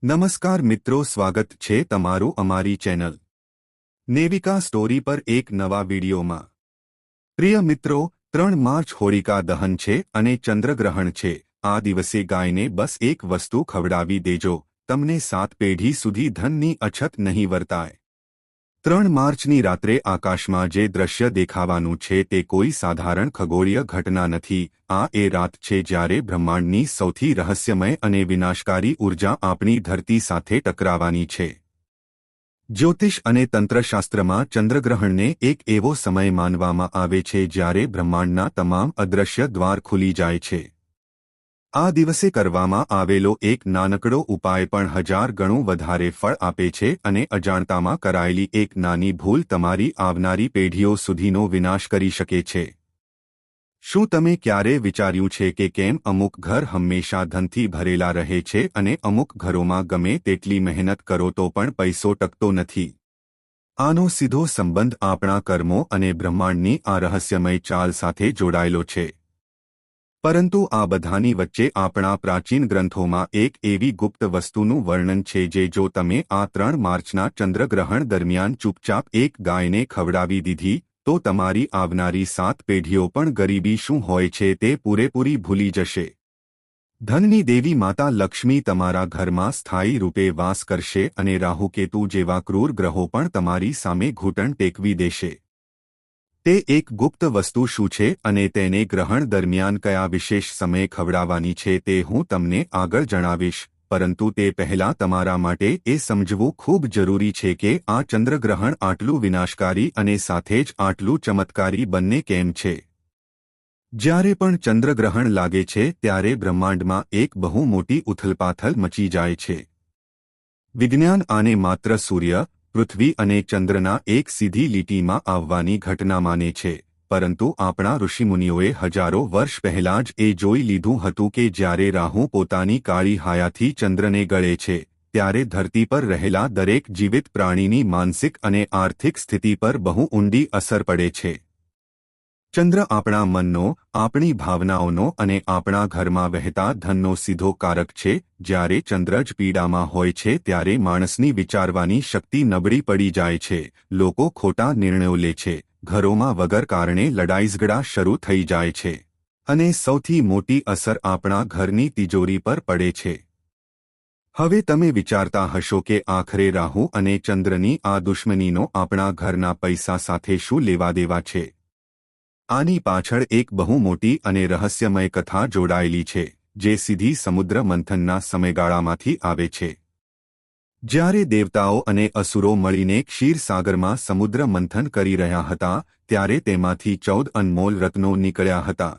નમસ્કાર મિત્રો, સ્વાગત છે તમારું અમારી ચેનલ નેવિકા સ્ટોરી પર એક નવા વિડીયોમાં। પ્રિય મિત્રો, 3 માર્ચ હોળિકા દહન છે અને ચંદ્રગ્રહણ છે। આ દિવસે ગાયને બસ એક વસ્તુ ખવડાવી દેજો, તમને 7 પેઢી સુધી ધનની અછત નહીં વર્તાય। 3 માર્ચની રાત્રે આકાશમાં જે દ્રશ્ય દેખાવાનું છે તે કોઈ સાધારણ ખગોળીય ઘટના નથી। આ એ રાત છે જ્યારે બ્રહ્માંડની સૌથી રહસ્યમય અને વિનાશકારી ઊર્જા આપણી ધરતી સાથે ટકરાવાની છે। જ્યોતિષ અને તંત્રશાસ્ત્રમાં ચંદ્રગ્રહણને એક એવો સમય માનવામાં આવે છે જ્યારે બ્રહ્માંડના તમામ અદૃશ્ય દ્વાર ખુલી જાય છે। આ દિવસે કરવામાં આવેલો એક નાનકડો ઉપાય પણ 1000 ગણું વધારે ફળ આપે છે અને અજાણતામાં કરાયેલી એક નાની ભૂલ તમારી આવનારી પેઢીઓ સુધીનો વિનાશ કરી શકે છે। શું તમે ક્યારે વિચાર્યું છે કે કેમ અમુક ઘર હંમેશા ધનથી ભરેલા રહે છે અને અમુક ઘરોમાં ગમે તેટલી મહેનત કરો તો પણ પૈસો ટકતો નથી? આનો સીધો સંબંધ આપણા કર્મો અને બ્રહ્માંડની આ રહસ્યમય ચાલ સાથે જોડાયેલો છે। પરંતુ આ બધાની વચ્ચે આપણા પ્રાચીન ગ્રંથોમાં એક એવી ગુપ્ત વસ્તુનું વર્ણન છે જે જો તમે આ 3 માર્ચના ચંદ્રગ્રહણ દરમિયાન ચૂપચાપ એક ગાયને ખવડાવી દીધી તો તમારી આવનારી 7 પેઢીઓ પણ ગરીબી શું હોય છે તે પૂરેપૂરી ભૂલી જશે। ધનની દેવી માતા લક્ષ્મી તમારા ઘરમાં સ્થાયી રૂપે વાસ કરશે અને રાહુકેતુ જેવા ક્રૂર ગ્રહો પણ તમારી સામે ઘૂંટણ ટેકવી દેશે। તે એક ગુપ્ત વસ્તુ શું છે અને તેને ગ્રહણ દરમિયાન કયા વિશેષ સમયે ખવડાવવાની છે તે હું તમને આગળ જણાવીશ, પરંતુ તે પહેલાં તમારા માટે એ સમજવું ખૂબ જરૂરી છે કે આ ચંદ્રગ્રહણ આટલું વિનાશકારી અને સાથે જ આટલું ચમત્કારી બંને કેમ છે। જ્યારે પણ ચંદ્રગ્રહણ લાગે છે ત્યારે બ્રહ્માંડમાં એક બહુ મોટી ઉથલપાથલ મચી જાય છે। વિજ્ઞાન આને માત્ર સૂર્ય, પૃથ્વી અને ચંદ્રના એક સીધી લીટીમાં આવવાની ઘટના માને છે, પરંતુ આપણા ઋષિમુનિઓએ હજારો વર્ષ પહેલાં જ એ જોઈ લીધું હતું કે જ્યારે રાહુ પોતાની કાળી હાયાથી ચંદ્રને ગળે છે ત્યારે ધરતી પર રહેલા દરેક જીવિત પ્રાણીની માનસિક અને આર્થિક સ્થિતિ પર બહુ ઊંડી અસર પડે છે। ચંદ્ર આપણા મનનો, આપણી ભાવનાઓનો અને આપણા ઘરમાં વહેતા ધનનો સીધો કારક છે। જ્યારે ચંદ્ર જ પીડામાં હોય છે ત્યારે માણસની વિચારવાની શક્તિ નબળી પડી જાય છે, લોકો ખોટા નિર્ણયો લે છે, ઘરોમાં વગર કારણે લડાઈઝગડા શરૂ થઈ જાય છે અને સૌથી મોટી અસર આપણા ઘરની તિજોરી પર પડે છે। હવે તમે વિચારતા હશો કે આખરે રાહુ અને ચંદ્રની આ દુશ્મનીનો આપણા ઘરના પૈસા સાથે શું લેવા દેવા છે? આની પાછળ એક બહુ મોટી અને રહસ્યમય કથા જોડાયેલી છે જે સીધી સમુદ્ર મંથનના સમયગાળામાંથી આવે છે। જ્યારે દેવતાઓ અને અસુરો મળીને ક્ષીરસાગરમાં સમુદ્ર મંથન કરી રહ્યા હતા ત્યારે તેમાંથી 14 અનમોલ રત્નો નીકળ્યા હતા।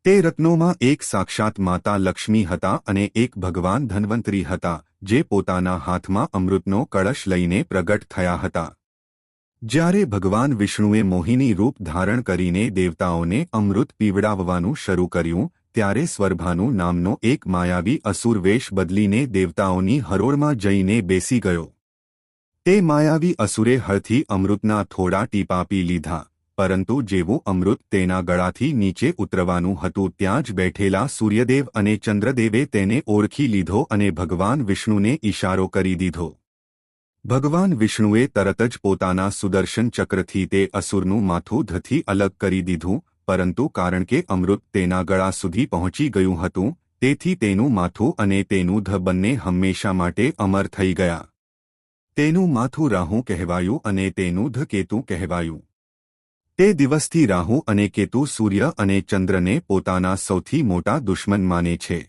તે રત્નોમાં એક સાક્ષાત માતા લક્ષ્મી હતા અને એક ભગવાન ધન્વંતરી હતા જે પોતાના હાથમાં અમૃતનો કળશ લઈને પ્રગટ થયા હતા। જ્યારે ભગવાન વિષ્ણુએ મોહિની રૂપ ધારણ કરીને દેવતાઓને અમૃત પીવડાવવાનું શરૂ કર્યું ત્યારે સ્વરભાનુ નામનો એક માયાવી અસુર વેશ બદલીને દેવતાઓની હરોળમાં જઈને બેસી ગયો। તે માયાવી અસુરે હળથી અમૃતના થોડા ટીપા પી લીધા, પરંતુ જેવું અમૃત તેના ગળાથી નીચે ઉતરવાનું હતું ત્યાં જ બેઠેલા સૂર્યદેવ અને ચંદ્રદેવે તેને ઓળખી લીધો અને ભગવાન વિષ્ણુને ઇશારો કરી દીધો। ભગવાન વિષ્ણુએ તરત જ પોતાના સુદર્શન ચક્રથી તે અસુરનું માથું ધથી અલગ કરી દીધું, પરંતુ કારણ કે અમૃત તેના ગળા સુધી પહોંચી ગયું હતું તેથી તેનું માથું અને તેનું ધ બંને હંમેશા માટે અમર થઈ ગયા। તેનું માથું રાહુ કહેવાયું અને તેનું ધ કેતુ કહેવાયું। તે દિવસથી રાહુ અને કેતુ સૂર્ય અને ચંદ્રને પોતાના સૌથી મોટા દુશ્મન માને છે।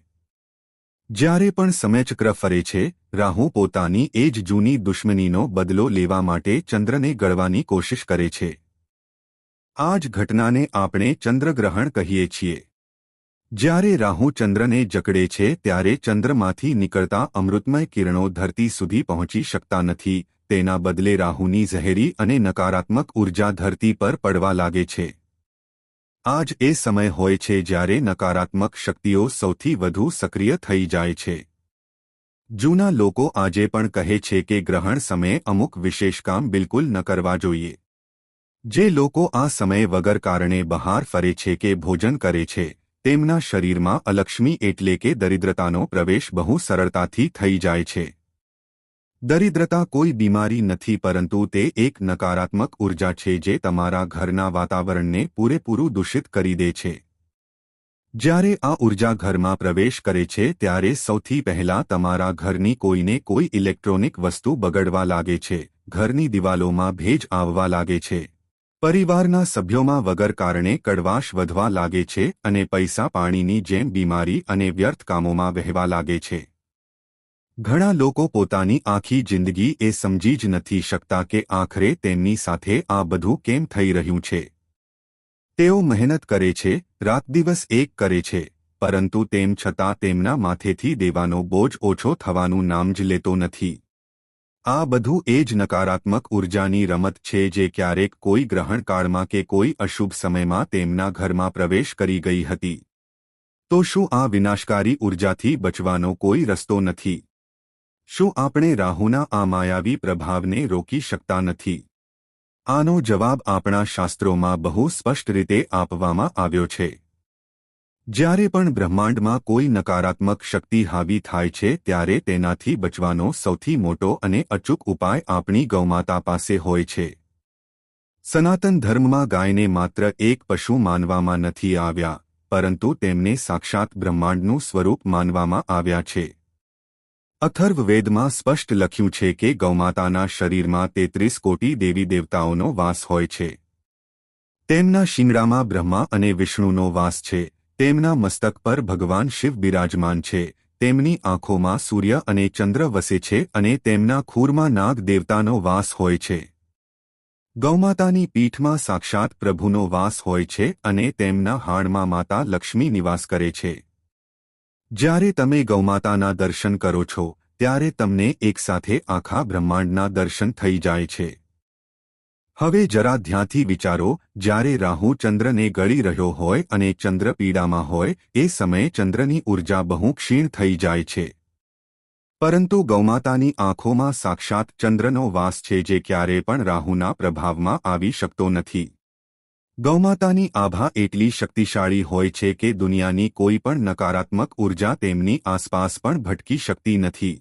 જ્યારે પણ સમયચક્ર ફરે છે, રાહુ પોતાની એ જ જૂની દુશ્મનીનો બદલો લેવા માટે ચંદ્રને ગળવાની કોશિશ કરે છે। આ જ ઘટનાને આપણે ચંદ્રગ્રહણ કહીએ છીએ। જ્યારે રાહુ ચંદ્રને જકડે છે ત્યારે ચંદ્રમાંથી નીકળતા અમૃતમય કિરણો ધરતી સુધી પહોંચી શકતા નથી, તેના બદલે રાહુની ઝેરી અને નકારાત્મક ઊર્જા ધરતી પર પડવા લાગે છે। આ જ એ સમય હોય છે જ્યારે નકારાત્મક શક્તિઓ સૌથી વધુ સક્રિય થઈ જાય છે। જૂના લોકો આજે પણ કહે છે કે ગ્રહણ સમયે અમુક વિશેષ કામ બિલકુલ ન કરવા જોઈએ। જે લોકો આ સમયે વગર કારણે બહાર ફરે છે કે ભોજન કરે છે તેમના શરીરમાં અલક્ષ્મી એટલે કે દરિદ્રતાનો પ્રવેશ બહુ સરળતાથી થઈ જાય છે. દરિદ્રતા કોઈ બીમારી નથી, પરંતુ તે એક નકારાત્મક ઉર્જા છે જે તમારા ઘરના વાતાવરણને પૂરેપૂરું દૂષિત કરી દે છે. જ્યારે આ ઉર્જા ઘરમાં પ્રવેશ કરે છે ત્યારે સૌથી પહેલા તમારા ઘરની કોઈને કોઈ ઇલેક્ટ્રોનિક વસ્તુ બગડવા લાગે છે, ઘરની દિવાલોમાં ભેજ આવવા લાગે છે, પરિવારના સભ્યોમાં વગર કારણે કડવાશ વધવા લાગે છે અને પૈસા પાણીની જેમ બીમારી અને વ્યર્થ કામોમાં વહેવા લાગે છે. ઘણા લોકો પોતાની આખી જિંદગી એ સમજી જ નથી શકતા કે આખરે તેમની સાથે આ બધું કેમ થઈ રહ્યું છે. તેઓ મહેનત કરે છે, રાતદિવસ એક કરે છે, પરંતુ તેમ છતાં તેમના માથેથી દેવાનો બોજ ઓછો થવાનું નામ જ લેતો નથી. આ બધું એ જ નકારાત્મક ઉર્જાની રમત છે જે ક્યારેક કોઈ ગ્રહણકાળમાં કે કોઈ અશુભ સમયમાં તેમના ઘરમાં પ્રવેશ કરી ગઈ હતી. તો શું આ વિનાશકારી ઉર્જાથી બચવાનો કોઈ રસ્તો નથી? શું આપણે રાહુના આ માયાવી પ્રભાવને રોકી શકતા નથી? આનો જવાબ આપણા શાસ્ત્રોમાં બહુ સ્પષ્ટ રીતે આપવામાં આવ્યો છે. જ્યારે પણ બ્રહ્માંડમાં કોઈ નકારાત્મક શક્તિ હાવી થાય છે ત્યારે તેનાથી બચવાનો સૌથી મોટો અને અચૂક ઉપાય આપણી ગૌમાતા પાસે હોય છે. સનાતન ધર્મમાં ગાયને માત્ર એક પશુ માનવામાં નથી આવ્યા, પરંતુ તેમને સાક્ષાત બ્રહ્માંડનું સ્વરૂપ માનવામાં આવ્યા છે. અથર્વવેદમાં સ્પષ્ટ લખ્યું છે કે ગૌમાતાના શરીરમાં 33 કોટી દેવી દેવતાઓનો વાસ હોય છે. તેમના શિંગડામાં બ્રહ્મા અને વિષ્ણુનો વાસ છે, તેમના મસ્તક પર ભગવાન શિવ બિરાજમાન છે, તેમની આંખોમાં સૂર્ય અને ચંદ્ર વસે છે અને તેમના ખૂરમાં નાગ દેવતાનો વાસ હોય છે. ગૌમાતાની પીઠમાં સાક્ષાત પ્રભુનો વાસ હોય છે અને તેમના હાડમાં માતા લક્ષ્મી નિવાસ કરે છે. જ્યારે તમે ગૌમાતાના દર્શન કરો છો ત્યારે તમને એકસાથે આખા બ્રહ્માંડના દર્શન થઈ જાય છે. હવે જરા ધ્યાનથી વિચારો, જ્યારે રાહુ ચંદ્રને ગળી રહ્યો હોય અને ચંદ્ર પીડામાં હોય એ સમયે ચંદ્રની ઉર્જા બહુ ક્ષીણ થઈ જાય છે. પરંતુ ગૌમાતાની આંખોમાં સાક્ષાત ચંદ્રનો વાસ છે જે ક્યારેય પણ રાહુના પ્રભાવમાં આવી શકતો નથી. ગૌમાતાની આભા એટલી શક્તિશાળી હોય છે કે દુનિયાની કોઈ પણ નકારાત્મક ઉર્જા તેમની આસપાસ પણ ભટકી શકતી નથી.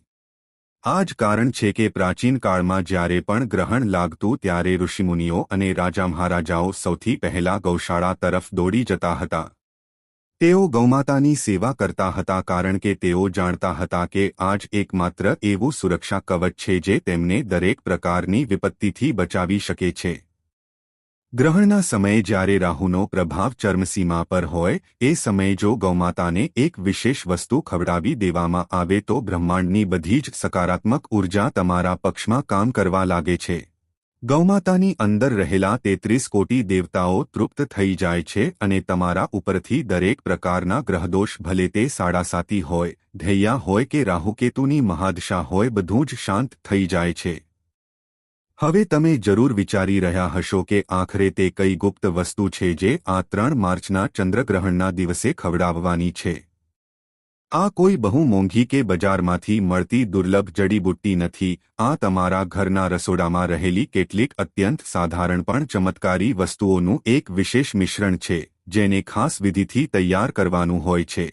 આ જ કારણ છે કે પ્રાચીન કાળમાં જ્યારે પણ ગ્રહણ લાગતું ત્યારે ઋષિમુનિઓ અને રાજા મહારાજાઓ સૌથી પહેલા ગૌશાળા તરફ દોડી જતા હતા. તેઓ ગૌમાતાની સેવા કરતા હતા કારણ કે તેઓ જાણતા હતા કે આ જ એકમાત્ર એવું સુરક્ષા કવચ છે જે તેમને દરેક પ્રકારની વિપત્તિથી બચાવી શકે છે. ગ્રહણના સમયે જ્યારે રાહુનો પ્રભાવ ચરમસીમા પર હોય એ સમયે જો ગૌમાતાને એક વિશેષ વસ્તુ ખવડાવી દેવામાં આવે તો બ્રહ્માંડની બધી જ સકારાત્મક ઉર્જા તમારા પક્ષમાં કામ કરવા લાગે છે. ગૌમાતાની અંદર રહેલા 33 કોટી દેવતાઓ તૃપ્ત થઈ જાય છે અને તમારા ઉપરથી દરેક પ્રકારના ગ્રહદોષ ભલે તે સાડાસાતી હોય, ધૈયા હોય કે રાહુકેતુની મહાદશા હોય બધું જ શાંત થઈ જાય છે. હવે તમે જરૂર વિચારી રહ્યા હશો કે આખરે તે કઈ ગુપ્ત વસ્તુ છે જે આ 3 માર્ચના ચંદ્રગ્રહણના દિવસે ખવડાવવાની છે. આ કોઈ બહુ મોંઘી કે બજારમાંથી મળતી દુર્લભ જડીબુટ્ટી નથી. આ તમારા ઘરના રસોડામાં રહેલી કેટલીક અત્યંત સાધારણ પણ ચમત્કારી વસ્તુઓનું એક વિશેષ મિશ્રણ છે જેને ખાસ વિધિથી તૈયાર કરવાનું હોય છે.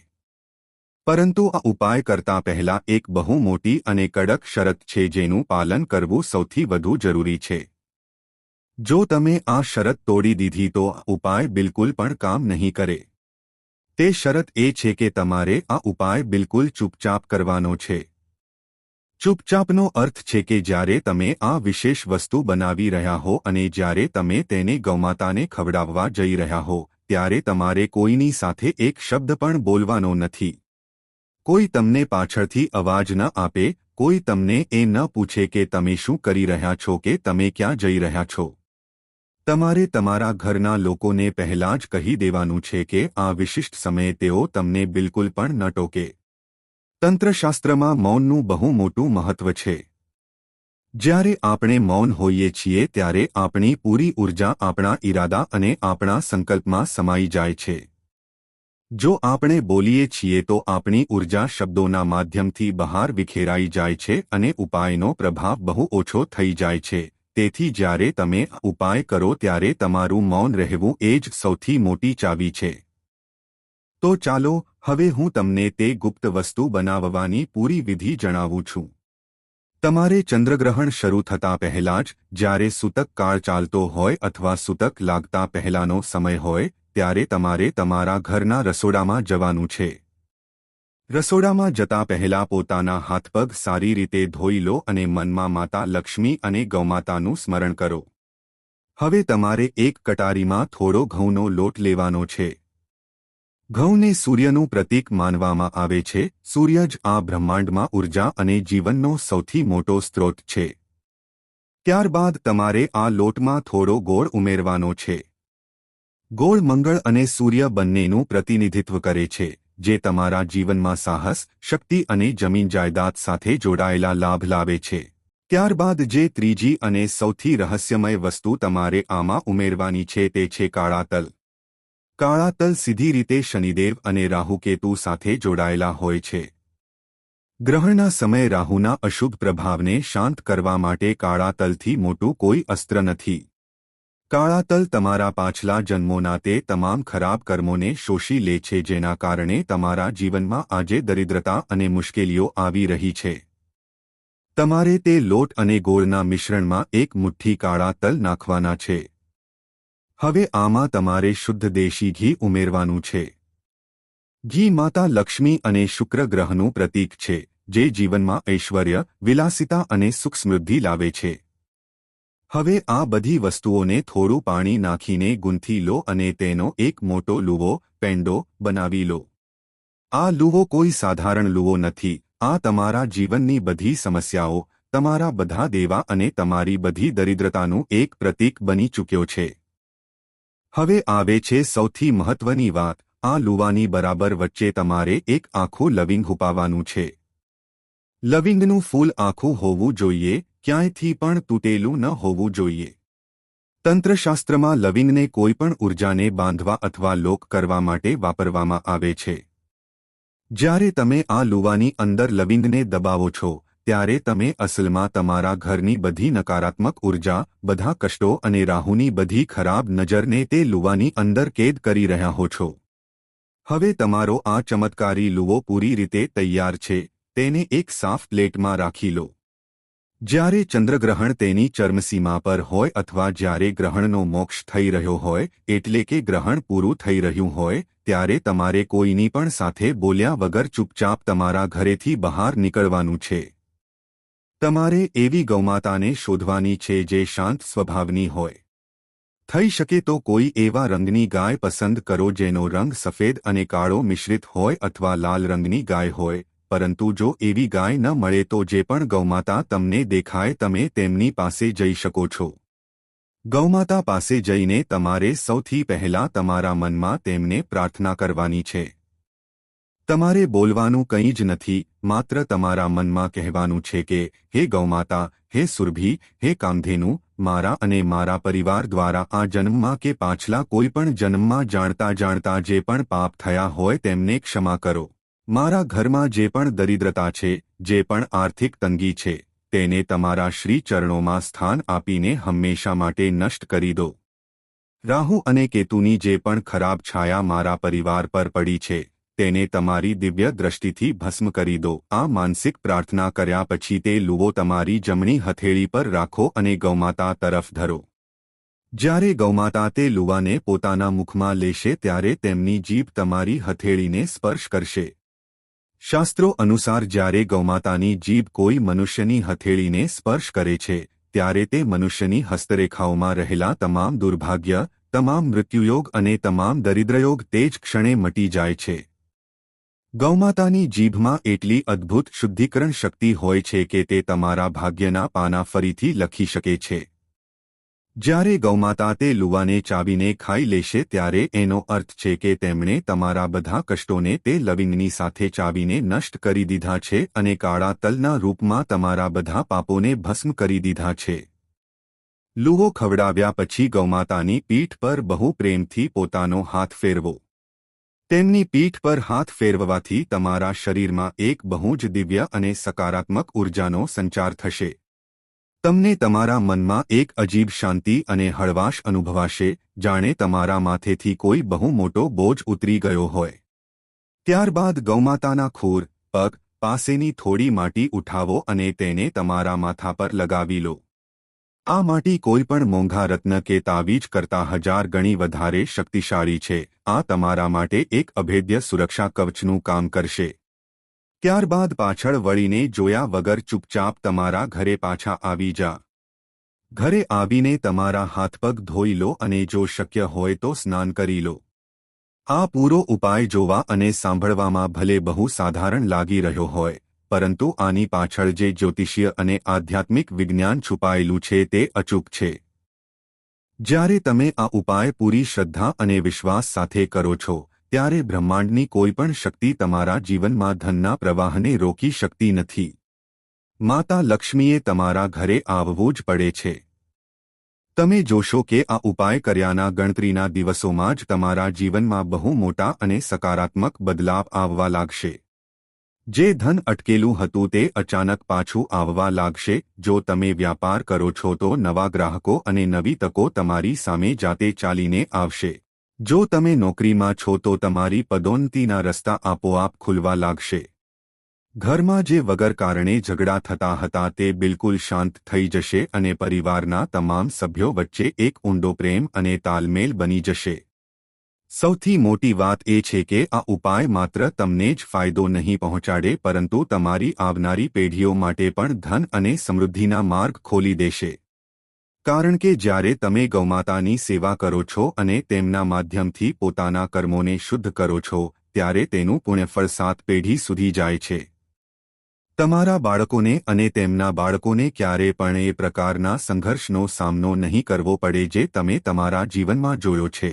પરંતુ આ ઉપાય કરતા પહેલા એક બહુ મોટી અને કડક શરત છે જેનું પાલન કરવું સૌથી વધુ જરૂરી છે. જો તમે આ શરત તોડી દીધી તો આ ઉપાય બિલકુલ પણ કામ નહીં કરે. તે શરત એ છે કે તમારે આ ઉપાય બિલકુલ ચૂપચાપ કરવાનો છે. ચૂપચાપનો અર્થ છે કે જ્યારે તમે આ વિશેષ વસ્તુ બનાવી રહ્યા હો અને જ્યારે તમે તેને ગૌમાતાને ખવડાવવા જઈ રહ્યા હો ત્યારે તમારે કોઈની સાથે એક શબ્દ પણ બોલવાનો નથી. કોઈ તમને પાછળથી અવાજ ન આપે, કોઈ તમને એ ન પૂછે કે તમે શું કરી રહ્યા છો કે તમે ક્યાં જઈ રહ્યા છો. તમારે તમારા ઘરના લોકોને પહેલાં જ કહી દેવાનું છે કે આ વિશિષ્ટ સમયે તેઓ તમને બિલકુલ પણ ન ટોકે. તંત્રશાસ્ત્રમાં મૌનનું બહુ મોટું મહત્વ છે. જ્યારે આપણે મૌન હોઈએ છીએ ત્યારે આપણી પૂરી ઉર્જા આપણા ઈરાદા અને આપણા સંકલ્પમાં સમાઈ જાય છે. જો આપણે બોલીએ છીએ તો આપણી ઉર્જા શબ્દોના માધ્યમથી બહાર વિખેરાઈ જાય છે અને ઉપાયનો પ્રભાવ બહુ ઓછો થઈ જાય છે. તેથી જ્યારે તમે ઉપાય કરો ત્યારે તમારું મૌન રહેવું એ જ સૌથી મોટી ચાવી છે. તો ચાલો હવે હું તમને તે ગુપ્ત વસ્તુ બનાવવાની પૂરી વિધિ જણાવું છું. તમારે ચંદ્રગ્રહણ શરૂ થતાં પહેલાં જ, જ્યારે સૂતક કાળ ચાલતો હોય અથવા સૂતક લાગતા પહેલાનો સમય હોય, ત્યારે તમારે તમારા ઘરના રસોડામાં જવાનું છે. રસોડામાં જતા પહેલા પોતાના હાથપગ સારી રીતે ધોઈ લો અને મનમાં માતા લક્ષ્મી અને ગૌમાતાનું સ્મરણ કરો. હવે તમારે એક કટારીમાં થોડો ઘઉંનો લોટ લેવાનો છે. ઘઉંને સૂર્યનું પ્રતીક માનવામાં આવે છે. સૂર્ય જ આ બ્રહ્માંડમાં ઉર્જા અને જીવનનો સૌથી મોટો સ્ત્રોત છે. ત્યારબાદ તમારે આ લોટમાં થોડો ગોળ ઉમેરવાનો છે. ગોળ મંગળ અને સૂર્ય બંનેનું પ્રતિનિધિત્વ કરે છે, જે તમારા જીવનમાં સાહસ, શક્તિ અને જમીન જાયદાદ સાથે જોડાયેલા લાભ લાવે છે. ત્યારબાદ જે ત્રીજી અને સૌથી રહસ્યમય વસ્તુ તમારે આમાં ઉમેરવાની છે તે છે કાળા તલ. કાળા તલ સીધી રીતે શનિદેવ અને રાહુકેતુ સાથે જોડાયેલા હોય છે. ગ્રહણના સમયે રાહુના અશુભ પ્રભાવને શાંત કરવા માટે કાળા તલથી મોટું કોઈ અસ્ત્ર નથી. કાળા તલ તમારા પાછલા જન્મોના તે તમામ ખરાબ કર્મોને શોષી લે છે જેના કારણે તમારા જીવનમાં આજે દરિદ્રતા અને મુશ્કેલીઓ આવી રહી છે. તમારે તે લોટ અને ગોળના મિશ્રણમાં એક મુઠ્ઠી કાળા તલ નાખવાના છે. હવે આમાં તમારે શુદ્ધ દેશી ઘી ઉમેરવાનું છે. ઘી માતા લક્ષ્મી અને શુક્ર ગ્રહનું પ્રતીક છે, જે જીવનમાં ઐશ્વર્ય, વિલાસિતા અને સુખ સમૃદ્ધિ લાવે છે. હવે આ બધી વસ્તુઓને થોડું પાણી નાખીને ગૂંથી લો અને તેનો એક મોટો લુવો, પેંડો, બનાવી લો. આ લુવો કોઈ સાધારણ લુવો નથી. આ તમારા જીવનની બધી સમસ્યાઓ, તમારા બધા દેવા અને તમારી બધી દરિદ્રતાનું એક પ્રતીક બની ચૂક્યો છે. હવે આવે છે સૌથી મહત્વની વાત. આ લુવાની બરાબર વચ્ચે તમારે એક આખું લવિંગ હુપાવવાનું છે. લવિંગનું ફૂલ આખું હોવું જોઈએ, ક્યાંયથી પણ તૂટેલું ન હોવું જોઈએ. તંત્રશાસ્ત્રમાં લવિંગને કોઈપણ ઉર્જાને બાંધવા અથવા લોક કરવા માટે વાપરવામાં આવે છે. જ્યારે તમે આ લુવાની અંદર લવિંગને દબાવો છો, ત્યારે તમે અસલમાં તમારા ઘરની બધી નકારાત્મક ઉર્જા, બધા કષ્ટો અને રાહુની બધી ખરાબ નજરને તે લુવાની અંદર કેદ કરી રહ્યા હો છો. હવે તમારો આ ચમત્કારી લુવો પૂરી રીતે તૈયાર છે. તેને એક સાફ પ્લેટમાં રાખી લો. જ્યારે ચંદ્રગ્રહણ તેની ચરમસીમા પર હોય અથવા જ્યારે ગ્રહણનો મોક્ષ થઈ રહ્યો હોય, એટલે કે ગ્રહણ પૂરું થઈ રહ્યું હોય, ત્યારે તમારે કોઈની પણ સાથે બોલ્યા વગર ચૂપચાપ તમારા ઘરેથી બહાર નીકળવાનું છે. તમારે એવી ગૌમાતાને શોધવાની છે જે શાંત સ્વભાવની હોય. થઈ શકે તો કોઈ એવા રંગની ગાય પસંદ કરો જેનો રંગ સફેદ અને કાળો મિશ્રિત હોય અથવા લાલ રંગની ગાય હોય. પરંતુ જો એવી ગાય ન મળે તો જે પણ ગૌમાતા તમને દેખાય તમે તેમની પાસે જઈ શકો છો. ગૌમાતા પાસે જઈને તમારે સૌથી પહેલા તમારા મનમાં તેમને પ્રાર્થના કરવાની છે. તમારે બોલવાનું કંઈ જ નથી, માત્ર તમારા મનમાં કહેવાનું છે કે હે ગૌમાતા, હે સુરભી, હે કામધેનુ, મારા અને મારા પરિવાર દ્વારા આ જન્મમાં કે પાછલા કોઈ પણ જન્મમાં જાણતા જાણતા જે પણ પાપ થયા હોય તેમને ક્ષમા કરો. મારા ઘરમાં જે પણ દરિદ્રતા છે, જે પણ આર્થિક તંગી છે, તેને તમારા શ્રી ચરણોમાં સ્થાન આપીને હંમેશા માટે નષ્ટ કરી દો. રાહુ અને કેતુની જે પણ ખરાબ છાયા મારા પરિવાર પર પડી છે, તેને તમારી દિવ્ય દ્રષ્ટિથી ભસ્મ કરી દો. આ માનસિક પ્રાર્થના કર્યા પછી તે લુવો તમારી જમણી હથેળી પર રાખો અને ગૌમાતા તરફ ધરો. જ્યારે ગૌમાતા તે લુવાને પોતાના મુખમાં લેશે ત્યારે તેમની જીભ તમારી હથેળીને સ્પર્શ કરશે. શાસ્ત્રો અનુસાર જ્યારે ગૌમાતાની જીભ કોઈ મનુષ્યની હથેળીને સ્પર્શ કરે છે, ત્યારે તે મનુષ્યની હસ્તરેખાઓમાં રહેલા તમામ દુર્ભાગ્ય, તમામ મૃત્યુયોગ અને તમામ દરિદ્રયોગ તે જ ક્ષણે મટી જાય છે. ગૌમાતાની જીભમાં એટલી અદ્ભુત શુદ્ધિકરણ શક્તિ હોય છે કે તે તમારા ભાગ્યના પાના ફરીથી લખી શકે છે. જ્યારે ગૌમાતા તે લુવાને ચાવીને ખાઈ લેશે ત્યારે એનો અર્થ છે કે તેમણે તમારા બધા કષ્ટોને તે લવિંગની સાથે ચાવીને નષ્ટ કરી દીધા છે અને કાળા તલના રૂપમાં તમારા બધા પાપોને ભસ્મ કરી દીધા છે. લુવો ખવડાવ્યા પછી ગૌમાતાની પીઠ પર બહુ પ્રેમથી પોતાનો હાથ ફેરવો. તેમની પીઠ પર હાથ ફેરવવાથી તમારા શરીરમાં એક બહુ જ દિવ્ય અને સકારાત્મક ઉર્જાનો સંચાર થશે. તમને તમારા મનમાં એક અજીબ શાંતિ અને હળવાશ અનુભવાશે, જાણે તમારા માથેથી કોઈ બહુ મોટો બોજ ઉતરી ગયો હોય. ત્યારબાદ ગૌમાતાના ખૂર પગ પાસેની થોડી માટી ઉઠાવો અને તેને તમારા માથા પર લગાવી લો. આ માટી કોઈપણ મોંઘા રત્ન કે તાવીજ કરતાં 1000 ગણી વધારે શક્તિશાળી છે. આ તમારા માટે એક અભેદ્ય સુરક્ષા કવચનું કામ કરશે. ત્યારબાદ પાછળ વળીને જોયા વગર ચૂપચાપ તમારા ઘરે પાછા આવી જા. ઘરે આવીને તમારા હાથપગ ધોઈ લો અને જો શક્ય હોય તો સ્નાન કરી લો. આ પૂરો ઉપાય જોવા અને સાંભળવામાં ભલે બહુ સાધારણ લાગી રહ્યો હોય, પરંતુ આની પાછળ જે જ્યોતિષીય અને આધ્યાત્મિક વિજ્ઞાન છુપાયેલું છે તે અચૂક છે. જ્યારે તમે આ ઉપાય પૂરી શ્રદ્ધા અને વિશ્વાસ સાથે કરો છો, ત્યારે બ્રહ્માંડની કોઈપણ શક્તિ તમારા જીવનમાં ધનના પ્રવાહને રોકી શકતી નથી. માતા લક્ષ્મીએ તમારા ઘરે આવવું જ પડે છે. તમે જોશો કે આ ઉપાય કર્યાના ગણતરીના દિવસોમાં જ તમારા જીવનમાં બહુ મોટા અને સકારાત્મક બદલાવ આવવા લાગશે. જે ધન અટકેલું હતું તે અચાનક પાછું આવવા લાગશે. જો તમે વ્યાપાર કરો છો તો નવા ગ્રાહકો અને નવી તકો તમારી સામે જાતે ચાલીને આવશે. જો તમે નોકરીમાં છો તો તમારી પદોન્નતિના રસ્તા આપોઆપ ખુલવા લાગશે. ઘરમાં જે વગર કારણે ઝઘડા થતા હતા તે બિલકુલ શાંત થઈ જશે અને પરિવારના તમામ સભ્યો વચ્ચે એક ઊંડો પ્રેમ અને તાલમેલ બની જશે. સૌથી મોટી વાત એ છે કે આ ઉપાય માત્ર તમને જ ફાયદો નહીં પહોંચાડે પરંતુ તમારી આવનારી પેઢીઓ માટે પણ ધન અને સમૃદ્ધિના માર્ગ ખોલી દેશે. કારણ કે જ્યારે તમે ગૌમાતાની સેવા કરો છો અને તેમના માધ્યમથી પોતાના કર્મોને શુદ્ધ કરો છો, ત્યારે તેનું પુણ્યફળ 7 પેઢી સુધી જાય છે. તમારા બાળકોને અને તેમના બાળકોને ક્યારે પણ એ પ્રકારના સંઘર્ષનો સામનો નહીં કરવો પડે જે તમે તમારા જીવનમાં જોયો છે.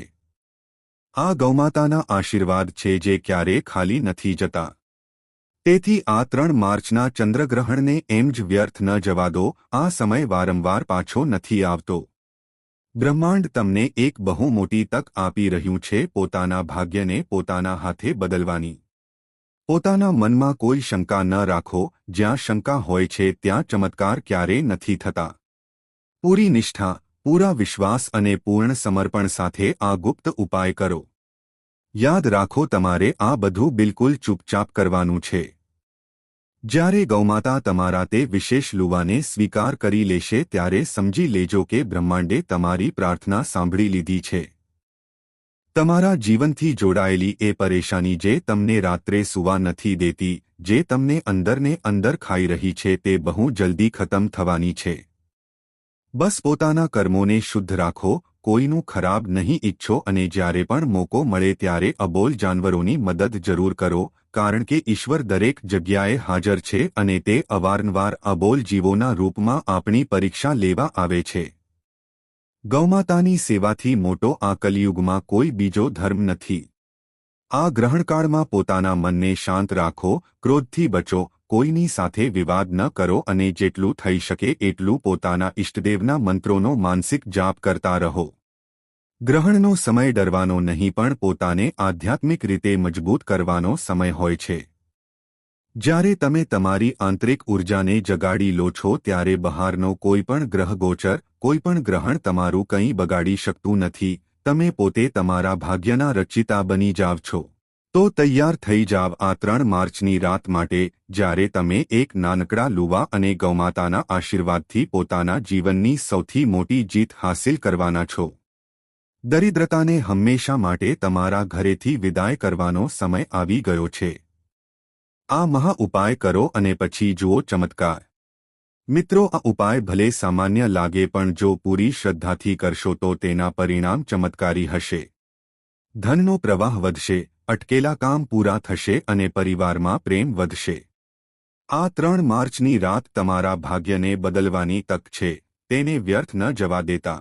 આ ગૌમાતાના આશીર્વાદ છે જે ક્યારેય ખાલી નથી જતા. તેથી આ 3 માર્ચના ચંદ્રગ્રહણને એમ જ વ્યર્થ ન જવા દો. આ સમય વારંવાર પાછો નથી આવતો. બ્રહ્માંડ તમને એક બહુ મોટી તક આપી રહ્યું છે પોતાના ભાગ્યને પોતાના હાથે બદલવાની. પોતાના મનમાં કોઈ શંકા ન રાખો. જ્યાં શંકા હોય છે ત્યાં ચમત્કાર ક્યારેય નથી થતા. પૂરી નિષ્ઠા, પૂરા વિશ્વાસ અને પૂર્ણ સમર્પણ સાથે આ ગુપ્ત ઉપાય કરો. યાદ રાખો, તમારે આ બધું બિલકુલ ચૂપચાપ કરવાનું છે. જ્યારે ગૌમાતા તમારા તે વિશેષ લુવાને સ્વીકાર કરી લેશે ત્યારે સમજી લેજો કે બ્રહ્માંડે તમારી પ્રાર્થના સાંભળી લીધી છે. તમારા જીવનથી જોડાયેલી એ પરેશાની જે તમને રાત્રે સૂવા નથી દેતી, જે તમને અંદરને અંદર ખાઈ રહી છે, તે બહુ જલ્દી ખતમ થવાની છે. બસ પોતાના કર્મોને શુદ્ધ રાખો, કોઈનું ખરાબ નહીં ઈચ્છો અને જ્યારે પણ મોકો મળે ત્યારે અબોલ જાનવરોની મદદ જરૂર કરો. કારણ કે ઈશ્વર દરેક જગ્યાએ હાજર છે અને તે અવારનવાર અબોલ જીવોના રૂપમાં આપણી પરીક્ષા લેવા આવે છે. ગૌમાતાની સેવાથી મોટો આ કલિયુગમાં કોઈ બીજો ધર્મ નથી. આ ગ્રહણકાળમાં પોતાના મનને શાંત રાખો, ક્રોધથી બચો, કોઈની સાથે વિવાદ ન કરો અને જેટલું થઈ શકે એટલું પોતાના ઇષ્ટદેવના મંત્રોનો માનસિક જાપ કરતા રહો. ગ્રહણનો સમય ડરવાનો નહીં પણ પોતાને આધ્યાત્મિક રીતે મજબૂત કરવાનો સમય હોય છે. જ્યારે તમે તમારી આંતરિક ઊર્જાને જગાડી લો છો ત્યારે બહારનો કોઈપણ ગ્રહ ગોચર, કોઈપણ ગ્રહણ તમારું કંઈ બગાડી શકતું નથી. તમે પોતે તમારા ભાગ્યના રચયિતા બની જાવ છો. તો તૈયાર થઈ જાવ આ 3 માર્ચની રાત માટે, જ્યારે તમે એક નાનકડા લુવા અને ગૌમાતાના આશીર્વાદથી પોતાના જીવનની સૌથી મોટી જીત હાંસિલ કરવાના છો. દરિદ્રતાને હંમેશા માટે તમારા ઘરેથી વિદાય કરવાનો સમય આવી ગયો છે. આ મહા ઉપાય કરો અને પછી જુઓ ચમત્કાર. મિત્રો, આ ઉપાય ભલે સામાન્ય લાગે પણ જો પૂરી શ્રદ્ધાથી કરશો તો તેના પરિણામ ચમત્કારી હશે. ધનનો પ્રવાહ વધશે, અટકેલા કામ પૂરા થશે અને પરિવારમાં પ્રેમ વધશે. આ 3 માર્ચની રાત તમારા ભાગ્યને બદલવાની તક છે. તેને વ્યર્થ ન જવા દેતા.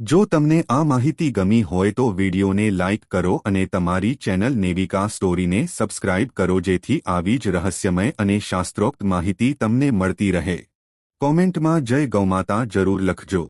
જો તમને આ માહિતી ગમી હોય તો વિડીયોને લાઇક કરો અને તમારી ચેનલ નેવિકા સ્ટોરીને સબસ્ક્રાઇબ કરો જેથી આવી જ રહસ્યમય અને શાસ્ત્રોક્ત માહિતી તમને મળતી રહે. કોમેન્ટમાં જય ગૌમાતા જરૂર લખજો.